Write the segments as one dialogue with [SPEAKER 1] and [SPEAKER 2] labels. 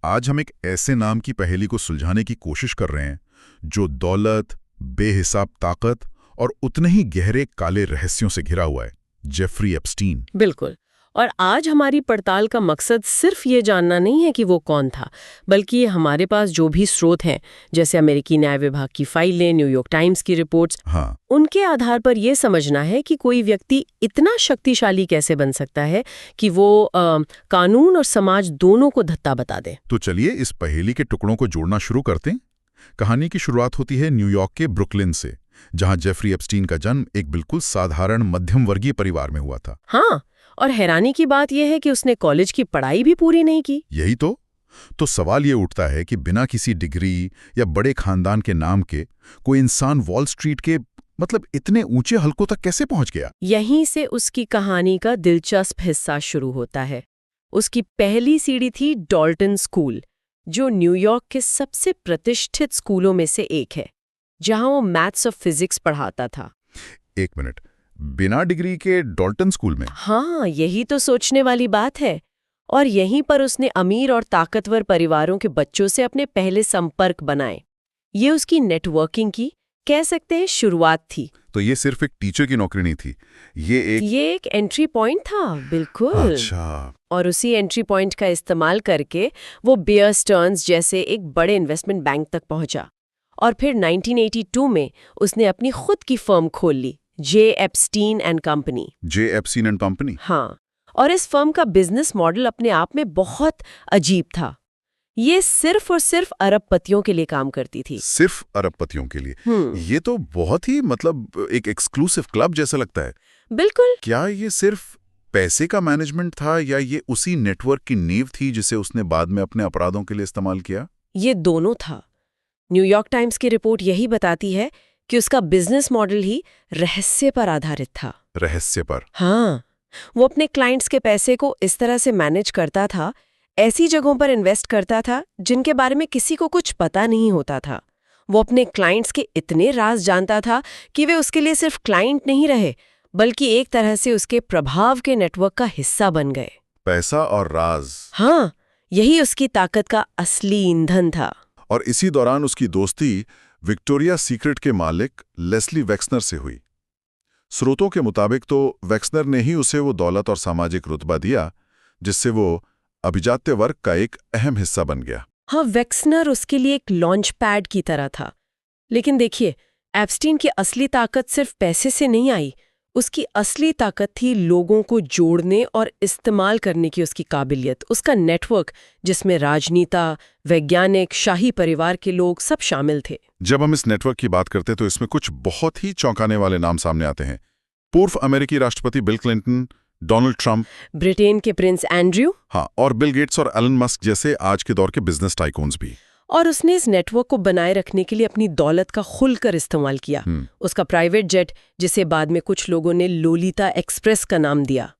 [SPEAKER 1] आज हम एक ऐसे नाम की पहेली को सुलझाने की कोशिश कर रहे हैं जो दौलत, बेहिसाब ताकत और उतने ही गहरे काले रहस्यों से घिरा हुआ है। Jeffrey Epstein.
[SPEAKER 2] बिल्कुल। और आज हमारी पड़ताल का मकसद सिर्फ ये जानना नहीं है कि वो कौन था, बल्कि ये हमारे पास जो भी स्रोत हैं, जैसे अमेरिकी न्याय विभाग की फाइलें, न्यूयॉर्क टाइम्स की रिपोर्ट्स,
[SPEAKER 1] हाँ,
[SPEAKER 2] उनके आधार पर ये समझना है कि कोई व्यक्ति इतना शक्तिशाली कैसे बन सकता है कि वो कानून और समाज दोनों को धत्ता बता दे।
[SPEAKER 1] तो चलिए इस पहेली के टुकड़ों को जोड़ना शुरू करते हैं। कहानी की शुरुआत होती है न्यूयॉर्क के ब्रुकलिन से, जहां जेफरी एप्स्टीन का जन्म एक बिल्कुल साधारण मध्यम वर्गीय परिवार में हुआ था।
[SPEAKER 2] हाँ, और हैरानी की बात यह है कि उसने कॉलेज की पढ़ाई भी पूरी नहीं की।
[SPEAKER 1] यही तो सवाल ये उठता है कि बिना किसी डिग्री या बड़े खानदान के नाम के कोई इंसान वॉल स्ट्रीट के इतने ऊंचे हलकों तक कैसे पहुंच गया।
[SPEAKER 2] यहीं से उसकी कहानी का दिलचस्प हिस्सा शुरू होता है। उसकी पहली सीढ़ी थी डॉल्टन स्कूल, जो न्यूयॉर्क के सबसे प्रतिष्ठित स्कूलों में से एक है, जहां वो मैथ्स और फिजिक्स पढ़ाता था।
[SPEAKER 1] एक मिनट, बिना डिग्री के डॉल्टन स्कूल में?
[SPEAKER 2] हाँ, यही तो सोचने वाली बात है। और यहीं पर उसने अमीर और ताकतवर परिवारों के बच्चों से अपने पहले संपर्क बनाए। ये उसकी नेटवर्किंग की, कह सकते हैं, शुरुआत थी।
[SPEAKER 1] तो ये सिर्फ एक टीचर की नौकरी नहीं थी, ये
[SPEAKER 2] एक एंट्री पॉइंट था। बिल्कुल।
[SPEAKER 1] अच्छा।
[SPEAKER 2] और उसी एंट्री पॉइंट का इस्तेमाल करके वो बेयर स्टर्न्स जैसे एक बड़े इन्वेस्टमेंट बैंक तक पहुंचा। और फिर 1982 में उसने अपनी खुद की फर्म खोल ली, J Epstein and company.
[SPEAKER 1] J Epstein and company?
[SPEAKER 2] हाँ, और इस फर्म का बिजनेस मॉडल अपने आप में बहुत अजीब था। ये सिर्फ और सिर्फ अरबपतियों के लिए काम करती थी।
[SPEAKER 1] सिर्फ अरबपतियों के लिए? ये तो बहुत ही एक एक्सक्लूसिव क्लब जैसा लगता है।
[SPEAKER 2] बिल्कुल।
[SPEAKER 1] क्या ये सिर्फ पैसे का मैनेजमेंट था या ये उसी नेटवर्क की नींव थी जिसे उसने बाद में अपने अपराधों के लिए इस्तेमाल किया?
[SPEAKER 2] ये दोनों था। न्यूयॉर्क टाइम्स की रिपोर्ट यही बताती है कि उसका बिजनेस मॉडल ही रहस्य पर आधारित था।
[SPEAKER 1] रहस्य पर?
[SPEAKER 2] हाँ, वो अपने क्लाइंट्स के पैसे को इस तरह से मैनेज करता था, ऐसी जगहों पर इन्वेस्ट करता था जिनके बारे में किसी को कुछ पता नहीं होता था। वो अपने क्लाइंट्स के इतने राज जानता था कि वे उसके लिए सिर्फ क्लाइंट नहीं रहे, बल्कि एक तरह से उसके प्रभाव के नेटवर्क का हिस्सा बन गए।
[SPEAKER 1] पैसा और राज।
[SPEAKER 2] हाँ, यही उसकी ताकत का असली ईंधन था।
[SPEAKER 1] और इसी दौरान उसकी दोस्ती विक्टोरिया सीक्रेट के मालिक लेस्ली वेक्सनर से हुई। स्रोतों के मुताबिक तो वेक्सनर ने ही उसे वो दौलत और सामाजिक रुतबा दिया जिससे वो अभिजात्य वर्ग का एक अहम हिस्सा बन गया।
[SPEAKER 2] हाँ, वेक्सनर उसके लिए एक लॉन्च पैड की तरह था। लेकिन देखिए, एप्स्टीन की असली ताकत सिर्फ पैसे से नहीं आई। उसकी असली ताकत थी लोगों को जोड़ने और इस्तेमाल करने की उसकी काबिलियत, उसका नेटवर्क जिसमें राजनीता, वैज्ञानिक, शाही परिवार के लोग सब शामिल थे।
[SPEAKER 1] जब हम इस नेटवर्क की बात करते तो इसमें कुछ बहुत ही चौंकाने वाले नाम सामने आते हैं। पूर्व अमेरिकी राष्ट्रपति bill Clinton, Donald Trump,
[SPEAKER 2] Britain के प्रिंस एंड्रयू,
[SPEAKER 1] हाँ, और बिल गेट्स और एलन मस्क जैसे आज के दौर के बिजनेस टाइकून्स भी।
[SPEAKER 2] और उसने इस नेटवर्क को बनाए रखने के लिए अपनी दौलत का खुलकर इस्तेमाल किया। उसका प्राइवेट जेट, जिसे बाद में कुछ लोगों ने लोलिता एक्सप्रेस का नाम दिया,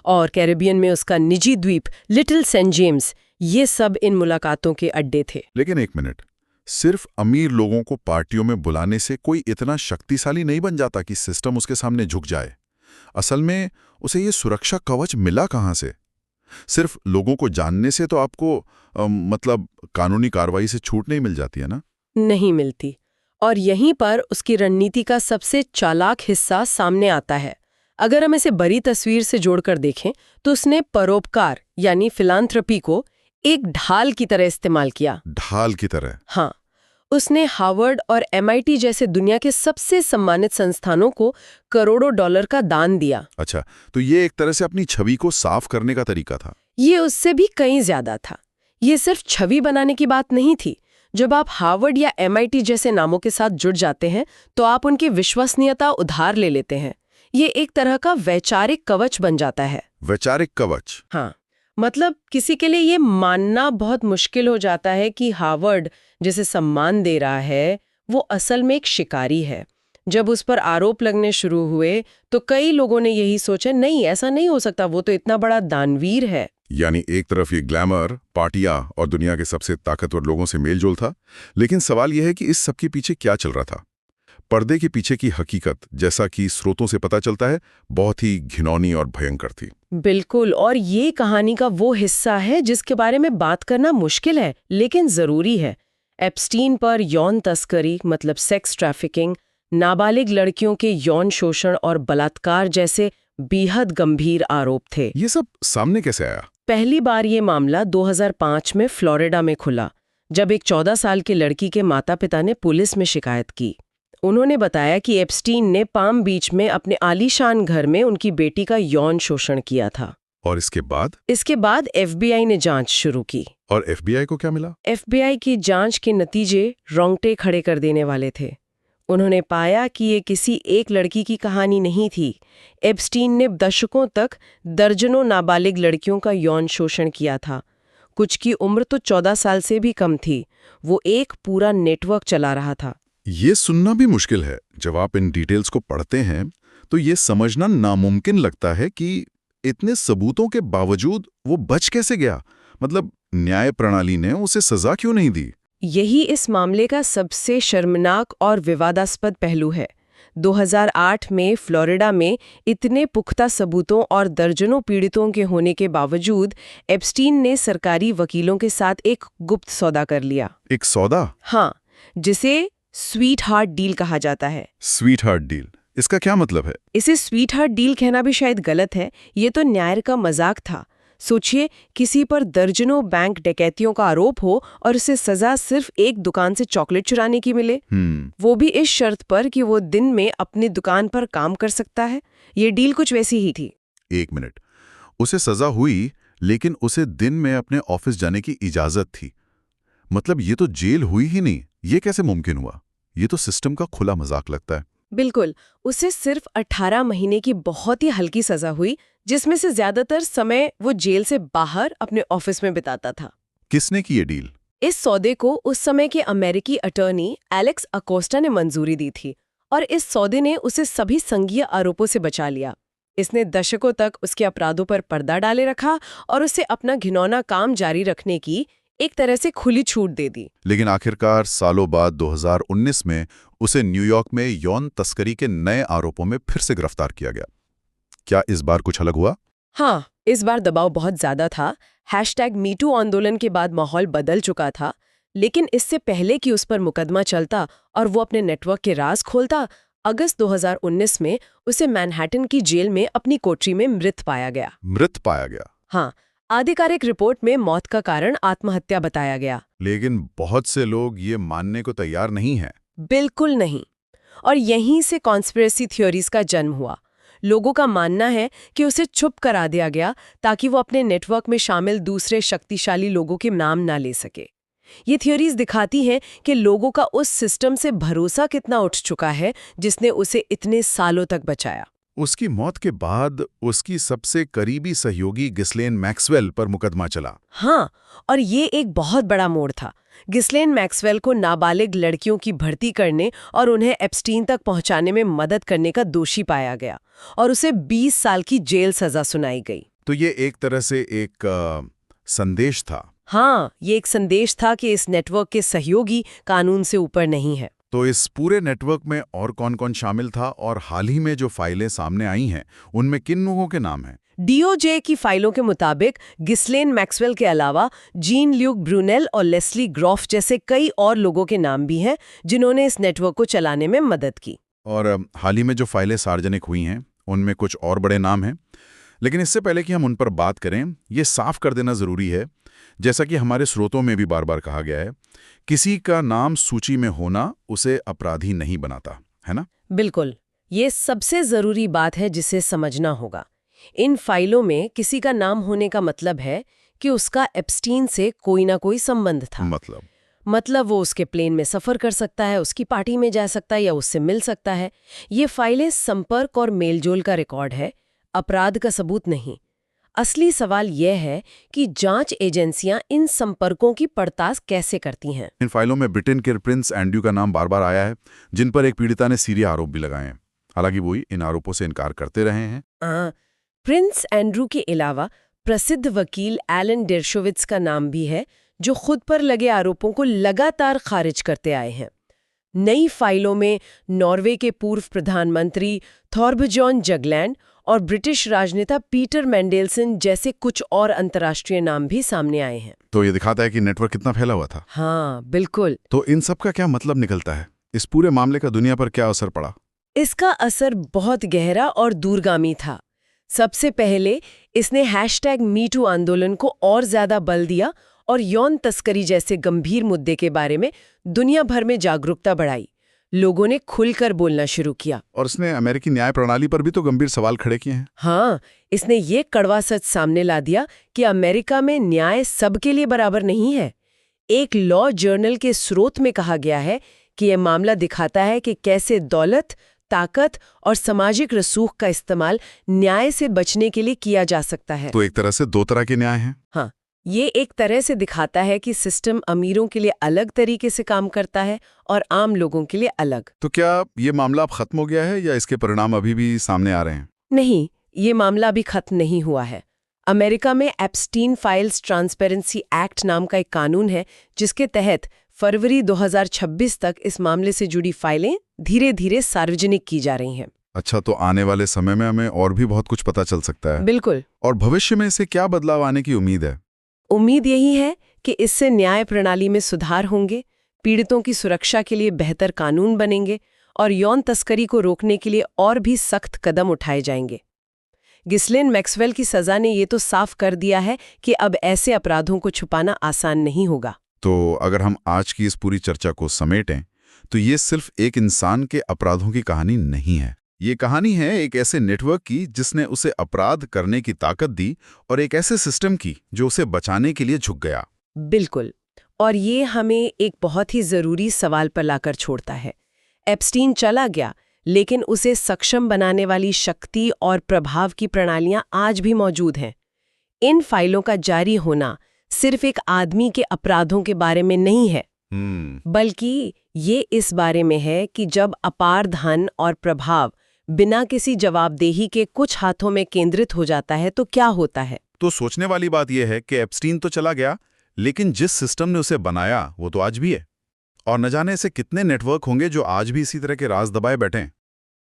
[SPEAKER 2] और कैरेबियन में उसका निजी द्वीप लिटिल सेंट जेम्स, ये सब इन मुलाकातों के अड्डे थे।
[SPEAKER 1] लेकिन एक मिनट, सिर्फ अमीर लोगों को पार्टियों में बुलाने से कोई इतना शक्तिशाली नहीं बन जाता कि सिस्टम उसके सामने झुक जाए। असल में उसे ये सुरक्षा कवच मिला कहां से? सिर्फ लोगों को जानने से तो आपको कानूनी कार्रवाई से छूट नहीं मिल जाती है ना?
[SPEAKER 2] नहीं मिलती। और यहीं पर उसकी रणनीति का सबसे चालाक हिस्सा सामने आता है। अगर हम इसे बड़ी तस्वीर से जोड़कर देखें तो उसने परोपकार यानी फिलांथ्रपी को एक ढाल की तरह इस्तेमाल किया।
[SPEAKER 1] ढाल की तरह?
[SPEAKER 2] हाँ, उसने हार्वर्ड और MIT जैसे दुनिया के सबसे सम्मानित संस्थानों को करोड़ों डॉलर का दान दिया।
[SPEAKER 1] अच्छा, तो ये एक तरह से अपनी छवि को साफ करने का तरीका था।
[SPEAKER 2] ये उससे भी कहीं ज्यादा था। ये सिर्फ छवि बनाने की बात नहीं थी। जब आप हार्वर्ड या MIT जैसे नामों के साथ जुड़ जाते हैं तो आप उनकी विश्वसनीयता उधार ले लेते हैं। ये एक तरह का वैचारिक कवच बन जाता है।
[SPEAKER 1] वैचारिक कवच?
[SPEAKER 2] हाँ, मतलब किसी के लिए ये मानना बहुत मुश्किल हो जाता है कि हार्वर्ड जिसे सम्मान दे रहा है वो असल में एक शिकारी है। जब उस पर आरोप लगने शुरू हुए तो कई लोगों ने यही सोचा, नहीं, ऐसा नहीं हो सकता, वो तो इतना बड़ा दानवीर है।
[SPEAKER 1] यानी एक तरफ ये ग्लैमर, पार्टियां और दुनिया के सबसे ताकतवर लोगों से मेलजोल था, लेकिन सवाल यह है कि इस सब के पीछे क्या चल रहा था। पर्दे के पीछे की हकीकत, जैसा कि स्रोतों से पता चलता है, बहुत ही घिनौनी और भयंकर थी।
[SPEAKER 2] बिल्कुल, और ये कहानी का वो हिस्सा है जिसके बारे में बात करना मुश्किल है लेकिन जरूरी है। एप्स्टीन पर यौन तस्करी मतलब सेक्स ट्रैफिकिंग, नाबालिग लड़कियों के यौन शोषण और बलात्कार जैसे बेहद गंभीर आरोप थे।
[SPEAKER 1] ये सब सामने कैसे आया?
[SPEAKER 2] पहली बार ये मामला 2005 में फ्लोरिडा में खुला, जब एक 14 साल की लड़की के माता-पिता ने पुलिस में शिकायत की। उन्होंने बताया कि एप्स्टीन ने पाम बीच में अपने आलीशान घर में उनकी बेटी का यौन शोषण किया था।
[SPEAKER 1] और इसके बाद
[SPEAKER 2] FBI ने जांच शुरू की।
[SPEAKER 1] और FBI को क्या मिला?
[SPEAKER 2] FBI की जांच के नतीजे रोंगटे खड़े कर देने वाले थे। उन्होंने पाया कि ये किसी एक लड़की की कहानी नहीं थी। एप्स्टीन ने दशकों तक दर्जनों नाबालिग लड़कियों का यौन शोषण किया था। कुछ की उम्र तो 14 साल से भी कम थी। वो एक पूरा नेटवर्क चला रहा था।
[SPEAKER 1] ये सुनना भी मुश्किल है। जब आप इन डिटेल्स को पढ़ते हैं तो ये समझना नामुमकिन लगता है कि इतने सबूतों के बावजूद वो बच कैसे गया। मतलब न्याय प्रणाली ने उसे सजा क्यों नहीं दी?
[SPEAKER 2] यही इस मामले का सबसे शर्मनाक और विवादास्पद पहलू है। 2008 में फ्लोरिडा में इतने पुख्ता सबूतों और दर्जनों पीड़ितों के होने के बावजूद एप्स्टीन ने सरकारी वकीलों के साथ एक गुप्त सौदा कर लिया।
[SPEAKER 1] एक सौदा?
[SPEAKER 2] हाँ, जिसे स्वीट हार्ट डील कहा जाता है।
[SPEAKER 1] स्वीट हार्ट डील, इसका क्या मतलब है?
[SPEAKER 2] इसे स्वीट हार्ट डील कहना भी शायद गलत है, ये तो न्याय का मजाक था। सोचिए, किसी पर दर्जनों बैंक डकैतियों का आरोप हो और उसे सजा सिर्फ एक दुकान से चॉकलेट चुराने की मिले, वो भी इस शर्त पर कि वो दिन में अपनी दुकान पर काम कर सकता है। ये डील कुछ वैसी ही थी।
[SPEAKER 1] एक मिनट, उसे सजा हुई लेकिन उसे दिन में अपने ऑफिस जाने की इजाजत थी। मतलब ये तो जेल हुई ही नहीं। ये कैसे मुमकिन हुआ? ये तो सिस्टम का खुला मजाक लगता है।
[SPEAKER 2] बिल्कुल, उसे सिर्फ 18 महीने की बहुत ही हल्की सजा हुई, जिसमें से ज्यादातर समय वो जेल से बाहर अपने ऑफिस में बिताता था।
[SPEAKER 1] किसने की ये डील?
[SPEAKER 2] इस सौदे को उस समय के अमेरिकी अटॉर्नी एलेक्स अकोस्टा ने मंजूरी दी थी और इस सौदे ने उसे सभी संघीय आरोपों से बचा लिया। इसने दशकों तक उसके अपराधों पर पर्दा डाले रखा और उसे अपना घिनौना काम जारी रखने की एक तरह से खुली छूट दे दी।
[SPEAKER 1] लेकिन आखिरकार सालों बाद 2019 में उसे न्यूयॉर्क में यौन तस्करी के नए आरोपों में फिर से गिरफ्तार किया गया। क्या इस बार कुछ अलग हुआ?
[SPEAKER 2] हाँ, इस बार दबाव बहुत ज्यादा था। #MeToo आंदोलन के बाद माहौल बदल चुका था, लेकिन इससे पहले कि उस पर मुकदमा चलता और वो अपने नेटवर्क के राज खोलता, अगस्त 2019 में उसे मैनहट्टन की जेल में अपनी कोठरी में मृत पाया गया।
[SPEAKER 1] मृत पाया गया?
[SPEAKER 2] हाँ, आधिकारिक रिपोर्ट में मौत का कारण आत्महत्या बताया गया।
[SPEAKER 1] लेकिन बहुत से लोग ये मानने को तैयार नहीं हैं।
[SPEAKER 2] बिल्कुल नहीं। और यहीं से कॉन्स्पिरेसी थ्योरीज का जन्म हुआ। लोगों का मानना है कि उसे चुप करा दिया गया ताकि वो अपने नेटवर्क में शामिल दूसरे शक्तिशाली लोगों के नाम ना ले सके। ये थ्योरीज दिखाती हैं कि लोगों का उस सिस्टम से भरोसा कितना उठ चुका है जिसने उसे इतने सालों तक बचाया।
[SPEAKER 1] उसकी मौत के बाद उसकी सबसे करीबी सहयोगी गिस्लेन मैक्सवेल पर मुकदमा चला।
[SPEAKER 2] हाँ, और ये एक बहुत बड़ा मोड़ था। गिस्लेन मैक्सवेल को नाबालिग लड़कियों की भर्ती करने और उन्हें एप्स्टीन तक पहुंचाने में मदद करने का दोषी पाया गया और उसे 20 साल की जेल सजा सुनाई गई।
[SPEAKER 1] तो ये एक तरह से एक संदेश था।
[SPEAKER 2] हाँ, ये एक संदेश था कि इस नेटवर्क के सहयोगी कानून से ऊपर नहीं है।
[SPEAKER 1] तो इस पूरे नेटवर्क में और कौन-कौन शामिल था और हाल ही में जो फाइलें सामने आई हैं, उनमें किन लोगों के नाम हैं?
[SPEAKER 2] DOJ की फाइलों के मुताबिक गिस्लेन मैक्सवेल के अलावा जीन ल्यूक ब्रूनेल और लेस्ली ग्रॉफ जैसे कई और लोगों के नाम भी हैं जिन्होंने इस नेटवर्क को चलाने में मदद की।
[SPEAKER 1] और हाल ही में जो फाइलें सार्वजनिक हुई हैं, उनमें कुछ और बड़े नाम हैं। लेकिन इससे पहले कि हम उन पर बात करें, ये साफ कर देना ज़रूरी है, जैसा कि हमारे स्रोतों में भी बार-बार कहा गया है, किसी का नाम सूची में होना उसे अपराधी नहीं बनाता, है ना?
[SPEAKER 2] बिल्कुल, ये सबसे ज़रूरी बात है जिसे समझना होगा। इन फाइलों में किसी का नाम होने का मतलब है कि उसका एप्स्टीन से कोई ना कोई संबंध था। मतलब वो उसके प्लेन में सफ़र कर सकता है, उसकी पार्टी में जा सकता है या उससे मिल सकता है। ये फाइलें संपर्क और मेलजोल का रिकॉर्ड है, अपराध का सबूत नहीं। असली सवाल यह है कि जांच एजेंसियां इन संपर्कों की पड़ताल कैसे करती हैं।
[SPEAKER 1] इन फाइलों में ब्रिटेन के प्रिंस एंड्रयू का नाम बार-बार आया है, जिन पर एक पीड़िता ने सीरिया आरोप भी लगाए हैं। हालांकि वो इन आरोपों से इनकार करते रहे हैं।
[SPEAKER 2] प्रिंस एंड्रू के अलावा प्रसिद्ध वकील एलन डेर्शोविट्स का नाम भी है, जो खुद पर लगे आरोपों को लगातार खारिज करते आए हैं। नई फाइलों में नॉर्वे के पूर्व प्रधानमंत्री थॉर्बजॉन जगलैंड और ब्रिटिश राजनेता पीटर मैंडेलसन जैसे कुछ और अंतर्राष्ट्रीय नाम भी सामने आए हैं।
[SPEAKER 1] तो ये दिखाता है कि नेटवर्क कितना फैला हुआ था।
[SPEAKER 2] हाँ, बिल्कुल।
[SPEAKER 1] तो इन सब का क्या मतलब निकलता है? इस पूरे मामले का दुनिया पर क्या असर पड़ा?
[SPEAKER 2] इसका असर बहुत गहरा और दूरगामी था। सबसे पहले इसने #MeToo आंदोलन को और ज्यादा बल दिया और यौन तस्करी जैसे गंभीर मुद्दे के बारे में दुनिया भर में जागरूकता बढ़ाई। लोगों ने खुलकर बोलना शुरू किया।
[SPEAKER 1] और इसने अमेरिकी न्याय प्रणाली पर भी तो गंभीर सवाल खड़े किए हैं।
[SPEAKER 2] हाँ, इसने ये कड़वा सच सामने ला दिया कि अमेरिका में न्याय सबके लिए बराबर नहीं है। एक लॉ जर्नल के स्रोत में कहा गया है कि यह मामला दिखाता है कि कैसे दौलत, ताकत और सामाजिक रसूख का इस्तेमाल न्याय से बचने के लिए किया जा सकता है।
[SPEAKER 1] तो एक तरह से दो तरह के न्याय हैं।
[SPEAKER 2] हाँ, ये एक तरह से दिखाता है कि सिस्टम अमीरों के लिए अलग तरीके से काम करता है और आम लोगों के लिए अलग।
[SPEAKER 1] तो क्या ये मामला अब खत्म हो गया है या इसके परिणाम अभी भी सामने आ रहे हैं?
[SPEAKER 2] नहीं, ये मामला अभी खत्म नहीं हुआ है। अमेरिका में एप्स्टीन फाइल्स ट्रांसपेरेंसी एक्ट नाम का एक कानून है, जिसके तहत फरवरी 2026 तक इस मामले से जुड़ी फाइलें धीरे धीरे सार्वजनिक की जा रही हैं।
[SPEAKER 1] अच्छा, तो आने वाले समय में हमें और भी बहुत कुछ पता चल सकता है।
[SPEAKER 2] बिल्कुल।
[SPEAKER 1] और भविष्य में इससे क्या बदलाव आने की उम्मीद है?
[SPEAKER 2] उम्मीद यही है कि इससे न्याय प्रणाली में सुधार होंगे, पीड़ितों की सुरक्षा के लिए बेहतर कानून बनेंगे और यौन तस्करी को रोकने के लिए और भी सख्त कदम उठाए जाएंगे। गिस्लेन मैक्सवेल की सजा ने ये तो साफ कर दिया है कि अब ऐसे अपराधों को छुपाना आसान नहीं होगा।
[SPEAKER 1] तो अगर हम आज की इस पूरी चर्चा को समेटें, तो ये सिर्फ एक इंसान के अपराधों की कहानी नहीं है। ये कहानी है एक ऐसे नेटवर्क की जिसने उसे अपराध करने की ताकत दी और एक ऐसे सिस्टम की जो उसे बचाने के लिए झुक गया।
[SPEAKER 2] बिल्कुल। और ये हमें एक बहुत ही जरूरी सवाल पर लाकर छोड़ता है। एप्स्टीन चला गया, लेकिन उसे सक्षम बनाने वाली शक्ति और प्रभाव की प्रणालियां आज भी मौजूद हैं। इन फाइलों का जारी होना सिर्फ एक आदमी के अपराधों के बारे में नहीं है, बल्कि ये इस बारे में है कि जब अपार धन और प्रभाव बिना किसी जवाबदेही के कुछ हाथों में केंद्रित हो जाता है तो क्या होता है।
[SPEAKER 1] तो सोचने वाली बात यह है कि एप्स्टीन तो चला गया, लेकिन जिस सिस्टम ने उसे बनाया वो तो आज भी है। और न जाने ऐसे कितने नेटवर्क होंगे जो आज भी इसी तरह के राज दबाए बैठे हैं।